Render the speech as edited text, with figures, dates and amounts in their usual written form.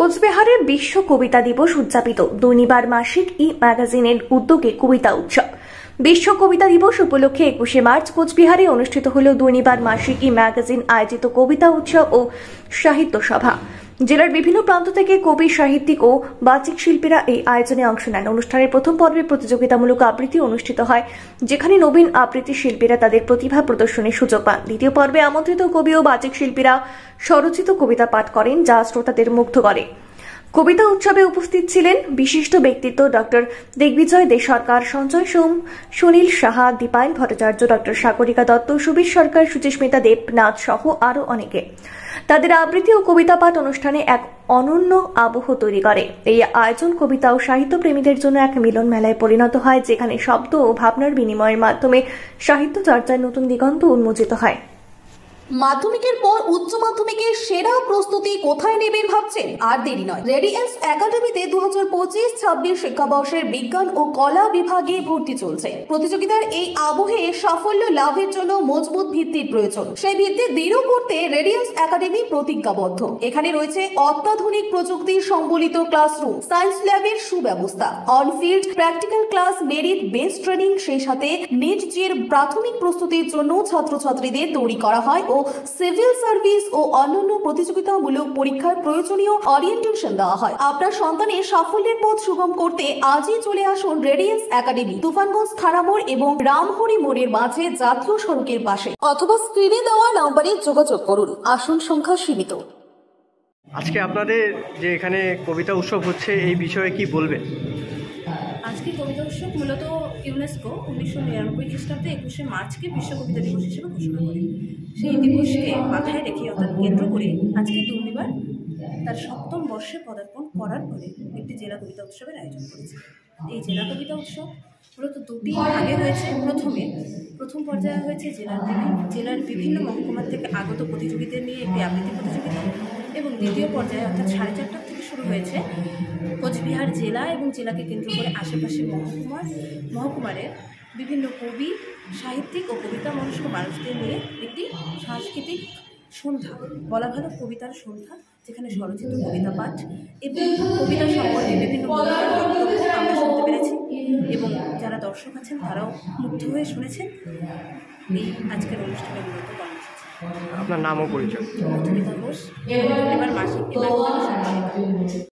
কোচবিহারে বিশ্ব কবিতা দিবস উদযাপিত। দুর্নিবার মাসিক ম্যাগাজিনের উদ্যোগে কবিতা উৎসব। বিশ্ব কবিতা দিবস উপলক্ষে 21শে মার্চ কোচবিহারে অনুষ্ঠিত হল দুর্নিবার মাসিক ম্যাগাজিন আয়োজিত কবিতা উৎসব ও সাহিত্য সভা। জেলার বিভিন্ন প্রান্ত থেকে কবি, সাহিত্যিক ও বাচিক শিল্পীরা এই আয়োজনে অংশ নেন। অনুষ্ঠানের প্রথম পর্বে প্রতিযোগিতামূলক আবৃত্তি অনুষ্ঠিত হয়, যেখানে নবীন আবৃত্তি শিল্পীরা তাদের প্রতিভা প্রদর্শনের সুযোগ পান। দ্বিতীয় পর্বে আমন্ত্রিত কবি ও বাচিক শিল্পীরা স্বরচিত কবিতা পাঠ করেন, যা শ্রোতাদের মুগ্ধ করে। কবিতা উৎসবে উপস্থিত ছিলেন বিশিষ্ট ব্যক্তিত্ব ডক্টর দিগ্বিজয় দে সরকার, সঞ্জয় সোম, সুনীল সাহা, দীপায়ন ভট্টাচার্য, ডক্টর সাগরিকা দত্ত, সুবীর সরকার, সুচিস্মিতা দেবনাথ সহ আরও অনেকে। তাদের আবৃত্তি ও কবিতা পাঠ অনুষ্ঠানে এক অনন্য আবহ তৈরি করে। এই আয়োজন কবিতা ও সাহিত্য প্রেমীদের জন্য এক মিলন মেলায় পরিণত হয়, যেখানে শব্দ ও ভাবনার বিনিময়ের মাধ্যমে সাহিত্য চর্চার নতুন দিগন্ত উন্মোচিত হয়। মাধ্যমিকের পর উচ্চ মাধ্যমিকের সেরা প্রস্তুতি কোথায় নেবেন ভাবছেন? আর দেরি নয়, রেডিয়েন্স একাডেমিতে 2025-26 শিক্ষাবর্ষের বিজ্ঞান ও কলা বিভাগে ভর্তি চলছে। প্রতিযোগিতার এই আবহে সাফল্য লাভের জন্য মজবুত ভিত্তির প্রয়োজন। সেই ভিত্তি দৃঢ় করতে রেডিয়েন্স একাডেমি প্রতিজ্ঞাবদ্ধ। এখানে রয়েছে অত্যাধুনিক প্রযুক্তি সম্বলিত ক্লাসরুম, সায়েন্স ল্যাবের সুব্যবস্থা, on-field practical class, merit based training, সেই সাথে নেট জির প্রাথমিক প্রস্তুতির জন্য ছাত্রছাত্রীদের তৈরি করা হয় ও সিভিল সার্ভিস ও অন্যান্য প্রতিযোগিতামূলক পরীক্ষার প্রয়োজনীয় ওরিয়েন্টেশন দেওয়া হয়। আপনার সন্তানের সাফল্যের পথ সুগম করতে আজই চলে আসুন রেডিয়েন্স একাডেমি, তুফানগঞ্জ থানা মোড় এবং রামহরি মোড়ের মাঝে জাতীয় সড়কের পাশে, অথবা স্ক্রিনে দেওয়া নম্বরে যোগাযোগ করুন। আসন সংখ্যা সীমিত। আজকে আপনাদের যে এখানে কবিতা উৎসব হচ্ছে, এই বিষয়ে কি বলবেন? আজকে কবিতা উৎসব মূলত ইউনেস্কো 1999 খ্রিস্টাব্দে 21শে মার্চকে বিশ্ব কবিতা দিবস হিসেবে ঘোষণা করে। সেই দিবসকে মাথায় রেখে অর্থাৎ কেন্দ্র করে আজকে দুর্নিবার তার 7ম বর্ষে পদার্পণ করার পরে একটি জেলা কবিতা উৎসবের আয়োজন করেছে। এই জেলা কবিতা উৎসব মূলত দুটি ভাগে হয়েছে। প্রথম পর্যায়ে হয়েছে জেলার বিভিন্ন মহকুমার থেকে আগত প্রতিযোগীদের নিয়ে একটি আবৃত্তি প্রতিযোগিতা, এবং দ্বিতীয় পর্যায়ে অর্থাৎ 4:30 থেকে শুরু হয়েছে কোচবিহার জেলা এবং জেলাকে কেন্দ্র করে আশেপাশের মহকুমারের বিভিন্ন কবি, সাহিত্যিক ও কবিতা মনস্ক মানুষদের নিয়ে একটি সাংস্কৃতিক সন্ধ্যা, বলা ভালো কবিতার সন্ধ্যা, যেখানে স্বরচিত কবিতা পাঠ এবং কবিতা সম্পর্কে বিভিন্ন বক্তব্য আমরা শুনতে পেরেছি, এবং যারা দর্শক আছেন তারাও মুগ্ধ হয়ে শুনেছেন এই আজকের অনুষ্ঠানের মূলত কর্মসূচি। আপনার নাম ও পরিচয়? মধুমিতা ঘোষ, এবার মাসিক